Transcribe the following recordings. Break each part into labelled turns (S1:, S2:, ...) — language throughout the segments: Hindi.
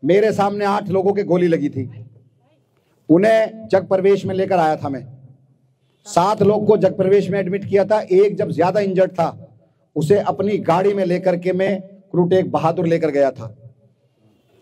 S1: मेरे सामने 8 लोगों के गोली लगी थी। उन्हें जग प्रवेश में लेकर आया था मैं। 7 लोग को जग प्रवेश में एडमिट किया था। एक जब ज्यादा इंजर्ड था उसे अपनी गाड़ी में लेकर के मैं क्रू टेक बहादुर लेकर गया था।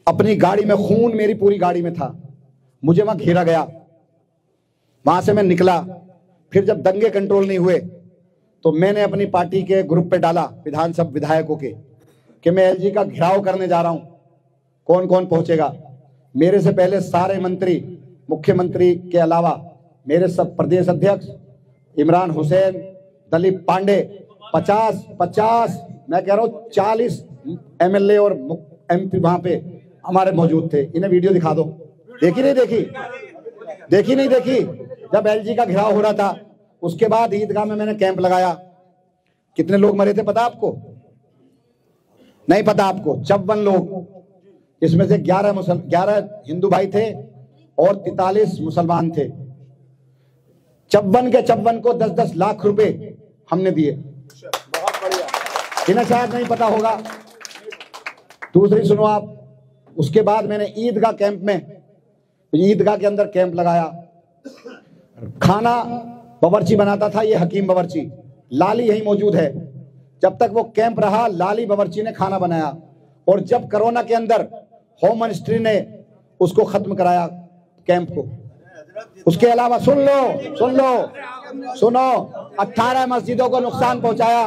S1: अपनी गाड़ी में खून मेरी पूरी गाड़ी में था। मुझे वहां घेरा गया, वहां से मैं निकला। फिर जब दंगे कंट्रोल नहीं हुए तो मैंने अपनी पार्टी के ग्रुप पे डाला विधानसभा विधायकों के कि मैं एलजी का घेराव करने जा रहा हूं, कौन कौन पहुंचेगा। मेरे से पहले सारे मंत्री, मुख्यमंत्री के अलावा मेरे सब प्रदेश अध्यक्ष इमरान हुसैन, दलीप पांडे, 50 मैं कह रहा हूं 40 एमएलए और एमपी वहां पे हमारे मौजूद थे। इन्हें वीडियो दिखा दो। देखी नहीं देखी? देखी नहीं देखी? जब एलजी का घेराव हो रहा था उसके बाद ईदगाह में मैंने कैंप लगाया। कितने लोग मरे थे पता आपको? नहीं पता आपको? 54 लोग। इसमें से 11 हिंदू भाई थे और 43 मुसलमान थे। 54 के 54 को 10-10 लाख रुपए हमने दिए। बहुत बढ़िया। इन्हें शायद नहीं पता होगा। दूसरी सुनो आप। उसके बाद मैंने ईदगाह कैंप में, ईदगाह के अंदर कैंप लगाया। खाना बावर्ची बनाता था, ये हकीम बावर्ची, लाली यही मौजूद है। जब तक वो कैंप रहा लाली बावर्ची ने खाना बनाया। और जब कोरोना के अंदर होम मिनिस्ट्री ने उसको खत्म कराया कैंप को। उसके अलावा सुनो 18 मस्जिदों को नुकसान पहुंचाया।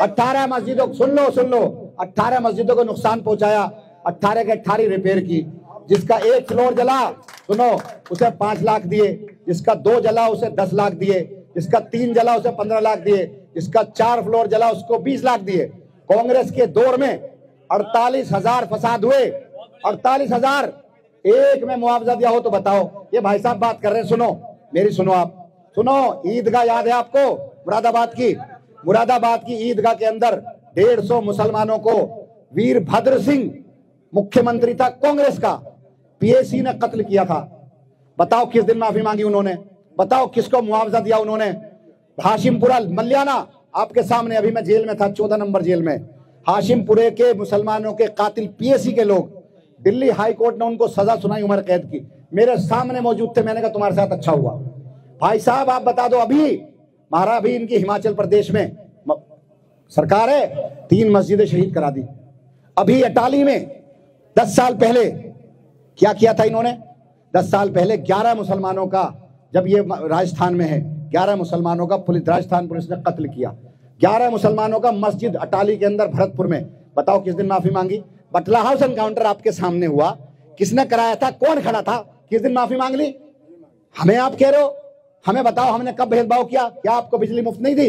S1: 18 मस्जिदों, सुन लो 18 मस्जिदों को नुकसान पहुंचाया। 18 के 18 रिपेयर की। जिसका 1 फ्लोर जला, सुनो, उसे 5 लाख दिए। जिसका 2 जला उसे 10 लाख दिए। जिसका 3 जला उसे 15 लाख दिए। जिसका 4 फ्लोर जला उसको 20 लाख दिए। कांग्रेस के दौर में 48,000 फसाद हुए। 48,000 एक में मुआवजा दिया हो तो बताओ। ये भाई साहब बात कर रहे हैं, सुनो मेरी, सुनो आप, सुनो। ईदगाह याद है आपको? मुरादाबाद की ईदगाह के अंदर 150 मुसलमानों को वीरभद्र सिंह मुख्यमंत्री था कांग्रेस का, पीएसी ने कत्ल किया था। बताओ किस दिन माफी मांगी उन्होंने? बताओ किसको मुआवजा दिया उन्होंने? हाशिमपुरा मल्याना आपके सामने, अभी मैं जेल में था, 14 नंबर जेल में। हाशिमपुरे के मुसलमानों के कातिल पीएसी के लोग, दिल्ली हाई कोर्ट ने उनको सजा सुनाई उम्र कैद की। मेरे सामने मौजूद थे। मैंने कहा तुम्हारे साथ अच्छा हुआ। भाई साहब आप बता दो, अभी इनकी हिमाचल प्रदेश में सरकार है, 3 मस्जिदें शहीद करा दी। अभी अटाली में 10 साल पहले क्या किया था इन्होंने? 10 साल पहले 11 मुसलमानों का, जब ये राजस्थान में है, 11 मुसलमानों का राजस्थान पुलिस ने कत्ल किया। 11 मुसलमानों का मस्जिद अटाली के अंदर भरतपुर में। बताओ किस दिन माफी मांगी? बटला हाउस एनकाउंटर आपके सामने हुआ, किसने कराया था? कौन खड़ा था? किस दिन माफी मांग ली? हमें आप कह रहे हो? हमें बताओ हमने कब भेदभाव किया? क्या आपको बिजली मुफ्त नहीं दी?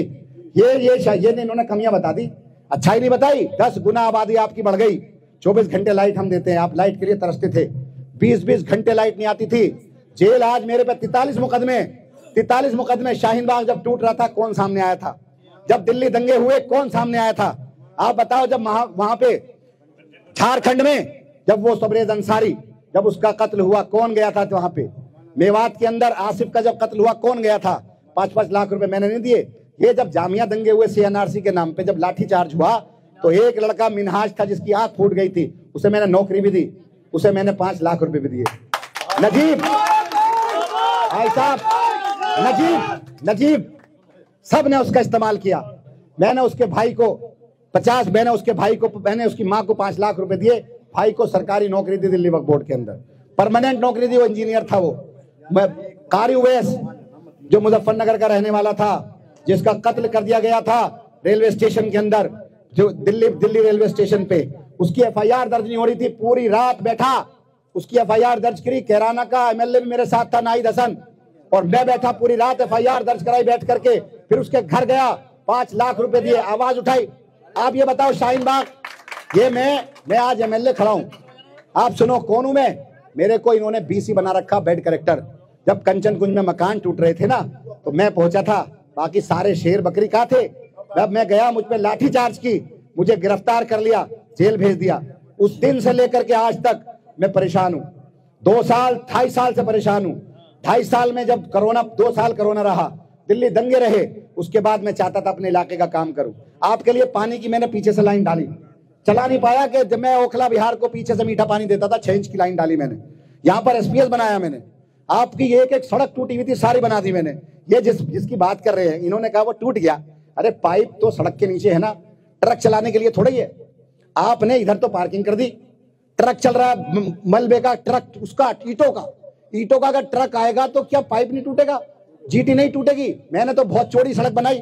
S1: ये इन्होंने कमियां बता दी, अच्छाई नहीं बताई। 10 गुना आबादी आपकी बढ़ गई। 24 घंटे लाइट हम देते हैं, आप लाइट के लिए तरसते थे। 20-20 घंटे लाइट नहीं आती थी। जेल आज मेरे पे 43 मुकदमे। शाहीन बाग जब टूट रहा था कौन सामने आया था? जब दिल्ली दंगे हुए कौन सामने आया था? आप बताओ। जब वहां पे झारखंड में जब वो सबरेज अंसारी, जब उसका कत्ल हुआ कौन गया था वहां पे? मेवात के अंदर आसिफ का जब कत्ल हुआ कौन गया था? 5-5 लाख रुपए मैंने नहीं दिए। ये जब जामिया दंगे हुए सीएनआरसी के नाम पे, जब लाठीचार्ज हुआ तो एक लड़का मिनहाज था जिसकी आंख फूट गई थी, उसे मैंने नौकरी भी दी, उसे मैंने 5 लाख रुपए भी दिए। नजीब भाई साहब, नजीब सब ने उसका इस्तेमाल किया। मैंने उसके उसकी माँ को 5 लाख रुपए दिए। भाई को सरकारी नौकरी दी दिल्ली वक्फ बोर्ड के अंदर, परमानेंट नौकरी दी। वो इंजीनियर था। वो कारी उवैस जो मुजफ्फरनगर का रहने वाला था, जिसका कत्ल कर दिया गया था रेलवे स्टेशन के अंदर, जो दिल्ली रेलवे स्टेशन पे, उसकी एफआईआर दर्ज नहीं हो रही थी। पूरी रात बैठा, उसकी एफआईआर दर्ज करी। कैराना का एमएलए भी मेरे साथ था, नाहिद हसन, और मैं बैठा पूरी रात, एफआईआर दर्ज कराई बैठ करके। फिर उसके घर गया, 5 लाख रुपए दिए, आवाज उठाई। आप ये बताओ शाहीन बाग, ये मैं आज एमएलए खड़ा हूं। आप सुनो कौन हूं मैं? मेरे को इन्होंने बीसी बना रखा, बेड कलेक्टर। जब कंचन कुंज में मकान टूट रहे थे ना, तो मैं पहुंचा था, बाकी सारे शेर बकरी कहाँ थे? जब मैं गया, मुझ पे लाठी चार्ज की, मुझे गिरफ्तार कर लिया, जेल भेज दिया। उस दिन से लेकर के आज तक मैं परेशान हूं। 2.5 साल से परेशान हूं। 2.5 साल में जब 2 साल कोरोना रहा, दिल्ली दंगे रहे, उसके बाद मैं चाहता था अपने इलाके का काम करूं। आपके लिए पानी की मैंने पीछे से लाइन डाली, चला नहीं पाया कि जब मैं ओखला बिहार को पीछे से मीठा पानी देता था, 6 इंच की लाइन डाली मैंने, यहाँ पर एसपीएस बनाया मैंने, आपकी एक एक सड़क टूटी हुई थी सारी बना दी मैंने। ये जिसकी बात कर रहे हैं, इन्होंने कहा वो टूट गया, अरे पाइप तो सड़क के नीचे है ना, ट्रक चलाने के लिए थोड़ा ही है। आपने इधर तो पार्किंग कर दी, ट्रक चल रहा है मलबे का, ट्रक उसका ईटों का अगर ट्रक आएगा तो क्या पाइप नहीं टूटेगा, जीटी नहीं टूटेगी। मैंने तो बहुत चौड़ी सड़क बनाई,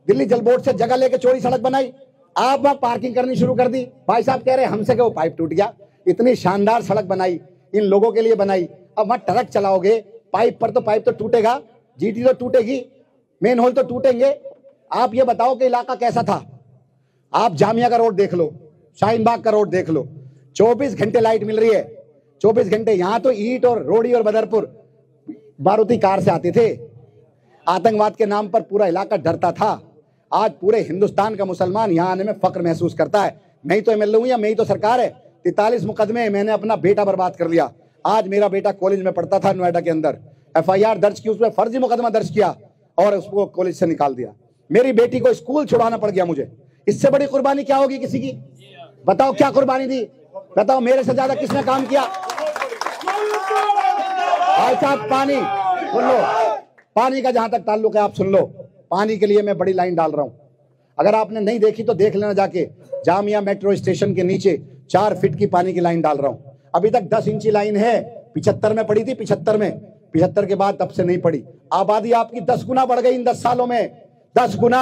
S1: दिल्ली जल बोर्ड से जगह लेके चौड़ी सड़क बनाई, आप वहां पार्किंग करनी शुरू कर दी। भाई साहब कह रहे हमसे कि वो पाइप टूट गया। इतनी शानदार सड़क बनाई, इन लोगों के लिए बनाई, अब वहां ट्रक चलाओगे पाइप पर तो पाइप तो टूटेगा, जीटी तो टूटेगी, मेन होल तो टूटेंगे। आप ये बताओ कि इलाका कैसा था। आप जामिया का रोड देख लो, शाहीन बाग का रोड देख लो, 24 घंटे लाइट मिल रही है, 24 घंटे। यहां तो ईट और रोड़ी और बदरपुर मारुति कार से आते थे, आतंकवाद के नाम पर पूरा इलाका डरता था। आज पूरे हिंदुस्तान का मुसलमान यहां आने में फक्र महसूस करता है। मैं ही तो एमएलए हूं या मैं ही तो सरकार है। 43 मुकदमे, मैंने अपना बेटा बर्बाद कर लिया। आज मेरा बेटा कॉलेज में पढ़ता था नोएडा के अंदर, एफआईआर दर्ज की, उसमें फर्जी मुकदमा दर्ज किया और उसको कॉलेज से निकाल दिया। मेरी बेटी को स्कूल छुड़ाना पड़ गया मुझे। इससे बड़ी कुर्बानी क्या होगी किसी की? बताओ क्या कुर्बानी दी, बताओ मेरे से ज्यादा किसने काम किया? भाई साहब पानी सुन लो, पानी का जहां तक ताल्लुक है आप सुन लो, पानी के लिए मैं बड़ी लाइन डाल रहा हूं। अगर आपने नहीं देखी तो देख लेना जाके, जामिया मेट्रो स्टेशन के नीचे 4 फीट की पानी की लाइन डाल रहा हूं। अभी तक 10 इंची लाइन है, 75 में पड़ी थी, 75 के बाद तब से नहीं पड़ी। आबादी आपकी 10 गुना बढ़ गई इन 10 सालों में, 10 गुना।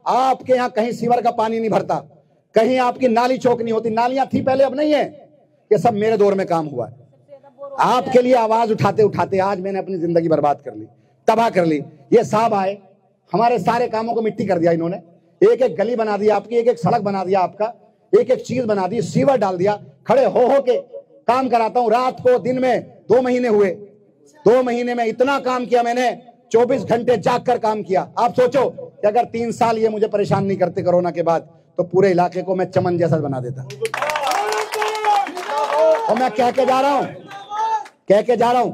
S1: आपके यहाँ कहीं सीवर का पानी नहीं भरता, कहीं आपकी नाली चौक नहीं होती। नालियां थी पहले, अब नहीं है। ये सब मेरे दौर में काम हुआ है। आपके लिए आवाज उठाते उठाते आज मैंने अपनी जिंदगी बर्बाद कर ली, तबाह कर ली। ये साहब आए, हमारे सारे कामों को मिट्टी कर दिया इन्होंने। एक एक गली बना दिया आपकी, एक एक सड़क बना दिया आपका, एक एक चीज बना दी, सीवर डाल दिया। खड़े हो के काम कराता हूं, रात को दिन में। 2 महीने हुए, 2 महीने में इतना काम किया मैंने, 24 घंटे जाग कर काम किया। आप सोचो कि अगर 3 साल ये मुझे परेशान नहीं करते कोरोना के बाद, तो पूरे इलाके को मैं चमन जैसा बना देता। और मैं कह के जा रहा हूं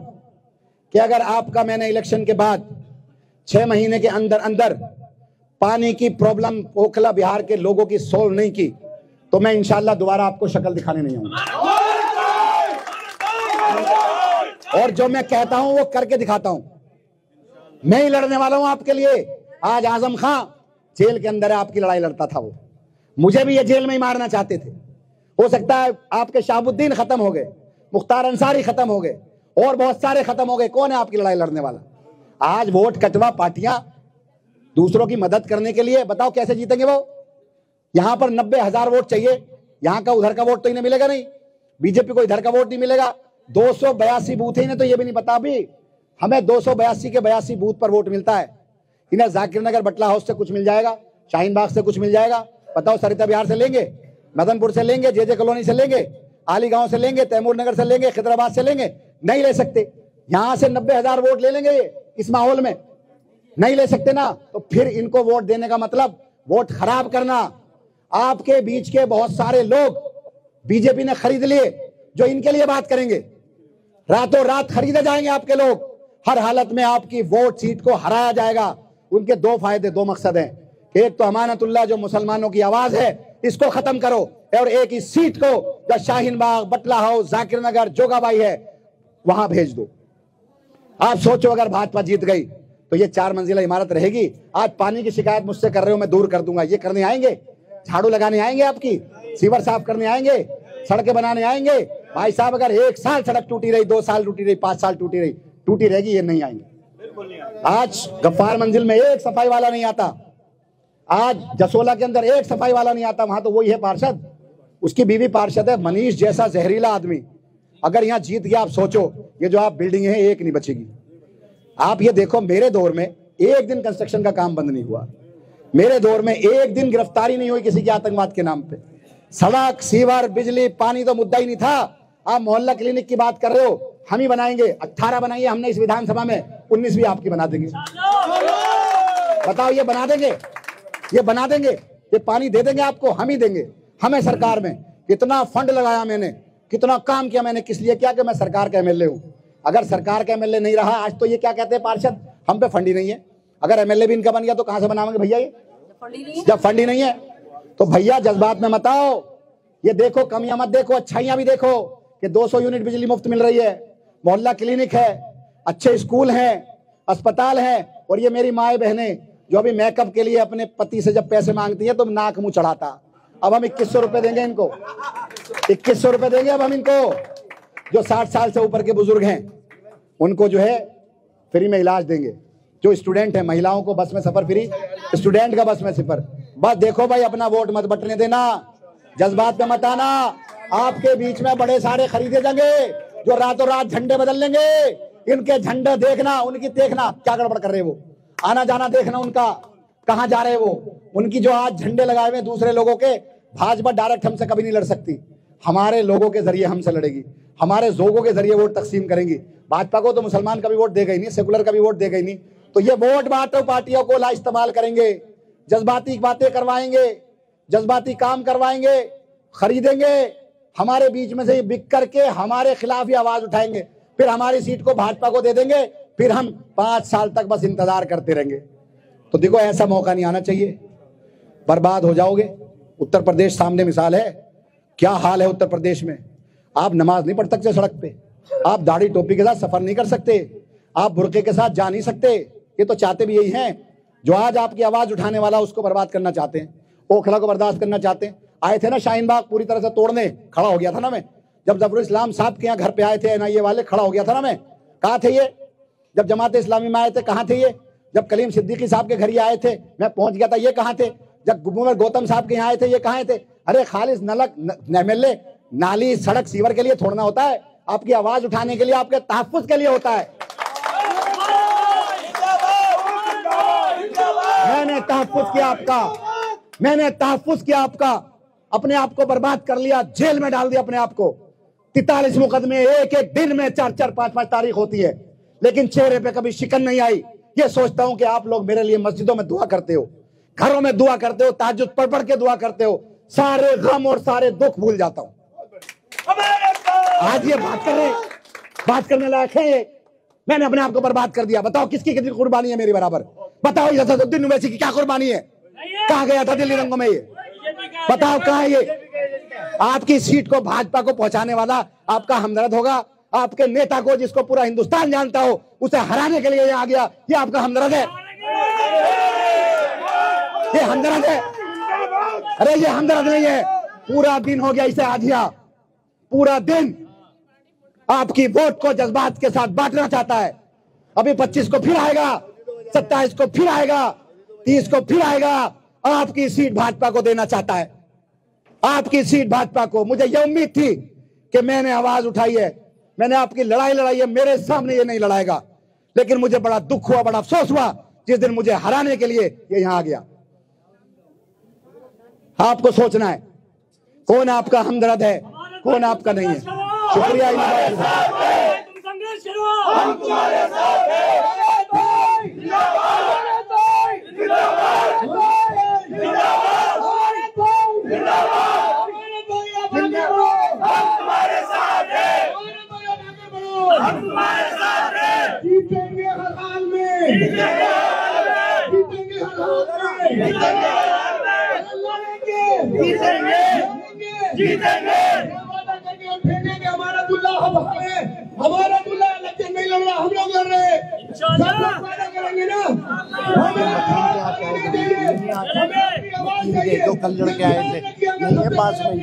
S1: कि अगर आपका मैंने इलेक्शन के बाद 6 महीने के अंदर अंदर पानी की प्रॉब्लम ओखला बिहार के लोगों की सोल्व नहीं की, तो मैं इंशाल्लाह दोबारा आपको शक्ल दिखाने नहीं आऊंगा। और जो मैं कहता हूं वो करके दिखाता हूं। मैं ही लड़ने वाला हूं आपके लिए। आज आजम खां जेल के अंदर है, आपकी लड़ाई लड़ता था वो। मुझे भी ये जेल में ही मारना चाहते थे। हो सकता है आपके शाहबुद्दीन खत्म हो गए, मुख्तार अंसारी खत्म हो गए, और बहुत सारे खत्म हो गए। कौन है आपकी लड़ाई लड़ने वाला? आज वोट कटवा पार्टियां दूसरों की मदद करने के लिए, बताओ कैसे जीतेंगे वो? यहां पर 90,000 वोट चाहिए, यहां का उधर का वोट तो इन्हें मिलेगा नहीं, बीजेपी को इधर का वोट नहीं मिलेगा। 282 बूथ है, इन्हें तो ये भी नहीं पता अभी हमें 282 के 82 बूथ पर वोट मिलता है। इन्हें जाकिर नगर बटला हाउस से कुछ मिल जाएगा, शाहीन बाग से कुछ मिल जाएगा, बताओ सरिता बिहार से लेंगे, मदनपुर से लेंगे, जेजे कॉलोनी से लेंगे, आली गांव से लेंगे, तैमूर नगर से लेंगे, खिदराबाद से लेंगे, नहीं ले सकते। यहां से 90,000 वोट ले लेंगे ये, इस माहौल में नहीं ले सकते ना। तो फिर इनको वोट देने का मतलब वोट खराब करना। आपके बीच के बहुत सारे लोग बीजेपी ने खरीद लिए, जो इनके लिए बात करेंगे। रातों रात खरीदे जाएंगे आपके लोग, हर हालत में आपकी वोट सीट को हराया जाएगा। उनके 2 फायदे, 2 मकसद हैं। एक तो अमानतुल्लाह जो मुसलमानों की आवाज है, इसको खत्म करो, और एक इस सीट को जो शाहीन बाग, बटला हाउस, जाकिर नगर, जोगाबाई है, वहां भेज दो। आप सोचो अगर भाजपा जीत गई तो ये 4 मंजिला इमारत रहेगी। आज पानी की शिकायत मुझसे कर रहे हो, मैं दूर कर दूंगा। ये करने आएंगे, झाड़ू लगाने आएंगे, आपकी सीवर साफ करने आएंगे, सड़कें बनाने आएंगे। भाई साहब अगर 1 साल सड़क टूटी रही, 2 साल टूटी रही, 5 साल टूटी रही, टूटी रहेगी, ये नहीं आएंगे। आज गफ्फार मंजिल में एक सफाई वाला नहीं आता, आज जसोला के अंदर एक सफाई वाला नहीं आता। वहां तो वही है पार्षद, उसकी बीवी पार्षद है, मनीष जैसा जहरीला आदमी। अगर यहाँ जीत गया, आप सोचो ये जो आप बिल्डिंग है एक नहीं बचेगी। आप ये देखो, मेरे दौर में एक दिन कंस्ट्रक्शन का काम बंद नहीं हुआ, मेरे दौर में एक दिन गिरफ्तारी नहीं हुई किसी के आतंकवाद के नाम पे। सड़क, सीवर, बिजली, पानी तो मुद्दा ही नहीं था। आप मोहल्ला क्लिनिक की बात कर रहे हो, हम ही बनाएंगे। 18 बनाइए हमने इस विधानसभा में, 19 भी आपकी बना देंगे। बताओ ये बना देंगे, ये बना देंगे, ये पानी दे देंगे आपको, हम ही देंगे। हमें सरकार में कितना फंड लगाया मैंने, कितना काम किया मैंने, किस लिए किया? कि मैं सरकार का एमएलए हूं। अगर सरकार का एमएलए नहीं रहा आज, तो ये क्या कहते हैं पार्षद, हम पे फंड ही नहीं है। अगर एमएलए भी इनका बन गया तो कहां से बनाएंगे भैया? ये जब फंड ही नहीं है तो भैया जज्बात में मत आओ। ये देखो, कमियां मत देखो, अच्छाइयां भी देखो कि 200 यूनिट बिजली मुफ्त मिल रही है, मोहल्ला क्लिनिक है, अच्छे स्कूल हैं, अस्पताल हैं। और ये मेरी माए बहनें जो अभी मेकअप के लिए अपने पति से जब पैसे मांगती हैं तो नाक मुंह चढ़ाता, अब हम 2100 रुपए देंगे इनको, 2100 रुपए देंगे अब हम इनको। जो 60 साल से ऊपर के बुजुर्ग हैं उनको जो है फ्री में इलाज देंगे। जो स्टूडेंट है, महिलाओं को बस में सफर फ्री, स्टूडेंट का बस में सफर। बस देखो भाई, अपना वोट मत बटने देना, जज्बात पे मत आना। आपके बीच में बड़े सारे खरीदे जाएंगे जो रातों रात झंडे बदल लेंगे। इनके झंडे देखना, उनकी देखना क्या गड़बड़ कर रहे हैं वो, आना जाना देखना उनका, कहां जा रहे हैं वो। उनकी जो आज झंडे लगाए हुए दूसरे लोगों के, भाजपा डायरेक्ट हमसे कभी नहीं लड़ सकती, हमारे लोगों के जरिए हमसे लड़ेगी, हमारे जोगों के जरिए वोट तकसीम करेंगी। भाजपा को तो मुसलमान का भी वोट देगा ही नहीं, सेकुलर का भी वोट देगा ही नहीं। तो ये वोट बांटो पार्टियों को ला इस्तेमाल करेंगे, जज्बाती बातें करवाएंगे, जज्बाती काम करवाएंगे, खरीदेंगे, हमारे बीच में से ये बिक करके हमारे खिलाफ ही आवाज उठाएंगे, फिर हमारी सीट को भाजपा को दे देंगे, फिर हम 5 साल तक बस इंतजार करते रहेंगे। तो देखो, ऐसा मौका नहीं आना चाहिए, बर्बाद हो जाओगे। उत्तर प्रदेश सामने मिसाल है, क्या हाल है उत्तर प्रदेश में। आप नमाज नहीं पढ़ सकते सड़क पे, आप दाढ़ी टोपी के साथ सफर नहीं कर सकते, आप बुर्के के साथ जा नहीं सकते। ये तो चाहते भी यही हैं, जो आज आपकी आवाज उठाने वाला उसको बर्बाद करना चाहते हैं, ओखला को बर्दाश्त करना चाहते हैं। आए थे ना शाहीन बाग पूरी तरह से तोड़ने, खड़ा हो गया था ना मैं, जब जफरुल इस्लाम साहब के यहाँ घर पे आए थे एनआईए वाले, खड़ा हो गया था ना मैं। कहाँ थे ये जब जमात इस्लामी में आए थे, कहाँ थे ये जब कलीम सिद्दीकी साहब के घर ये आए थे, मैं पहुंच गया था, ये कहाँ थे जब गुब्बूमर गौतम साहब के यहाँ आए थे, ये कहाँ थे। अरे खालिस नलक एमएलए नाली सड़क सीवर के लिए थोड़ना होता है, आपकी आवाज उठाने के लिए, आपके तहफ्फुज के लिए होता है। मैंने तहफ्फुज किया आपका, मैंने तहफ्फुज किया आपका, अपने आप को बर्बाद कर लिया, जेल में डाल दिया अपने आप को। 43 मुकदमे, एक एक दिन में 4-4 5-5 तारीख होती है, लेकिन चेहरे पे कभी शिकन नहीं आई। ये सोचता हूं कि आप लोग मेरे लिए मस्जिदों में दुआ करते हो, घरों में दुआ करते हो, तहज्जुद पढ़ पढ़ के दुआ करते हो, सारे गम और सारे दुख भूल जाता हूं। आज ये बात करने लायक है ये। मैंने अपने आप को बर्बाद कर दिया। बताओ किसकी कितनी कुर्बानी है मेरी बराबर। बताओ असदुद्दीन ओवैसी की क्या कुर्बानी है, कहां गया था दिल्ली रंगों में ये, बताओ कहां है ये। आपकी सीट को भाजपा को पहुंचाने वाला आपका हमदर्द होगा, आपके नेता को जिसको पूरा हिंदुस्तान जानता हो उसे हराने के लिए ये आ गया, ये आपका हमदर्द है, ये हमदर्द है। अरे ये हमदर्द नहीं है, पूरा दिन हो गया इसे आधिया, पूरा दिन आपकी वोट को जज्बात के साथ बांटना चाहता है। अभी 25 को फिर आएगा, 27 को फिर आएगा, 30 को फिर आएगा, आपकी सीट भाजपा को देना चाहता है, आपकी सीट भाजपा को। मुझे यह उम्मीद थी कि मैंने आवाज उठाई है, मैंने आपकी लड़ाई लड़ाई है, मेरे सामने ये नहीं लड़ाएगा, लेकिन मुझे बड़ा दुख हुआ, बड़ा अफसोस हुआ जिस दिन मुझे हराने के लिए ये यहां आ गया। आपको सोचना है कौन आपका हमदर्द है, कौन आपका नहीं है। शुक्रिया।
S2: हम तुम्हारे साथ हैं। जीतेंगे हर हाल में, जीतेंगे हर हाल में, जीतेंगे। हमारा दुल्ला हमारा दुल्ला इलेक्शन नहीं लड़ रहा, हम लोग लड़ रहे हैं। सब लोग वादा करेंगे ना,
S1: हमें दो कल लड़के आए थे पास में,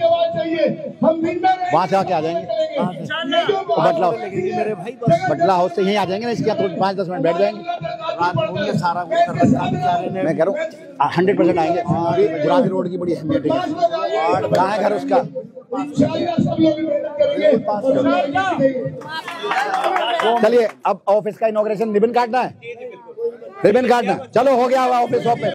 S1: वहाँ से आके आ जाएंगे बटला हाउस से यहीं आ जाएंगे ना, इसके 5-10 मिनट बैठ जाएंगे। सारा मैं कह रहा हूँ 100% आएंगे। गुरादी रोड की बड़ी अहमियत है, कहाँ है घर उसका। चलिए अब ऑफिस का इनॉग्रेशन रिबन काटना है, रिबन काटना, चलो हो गया ऑफिस।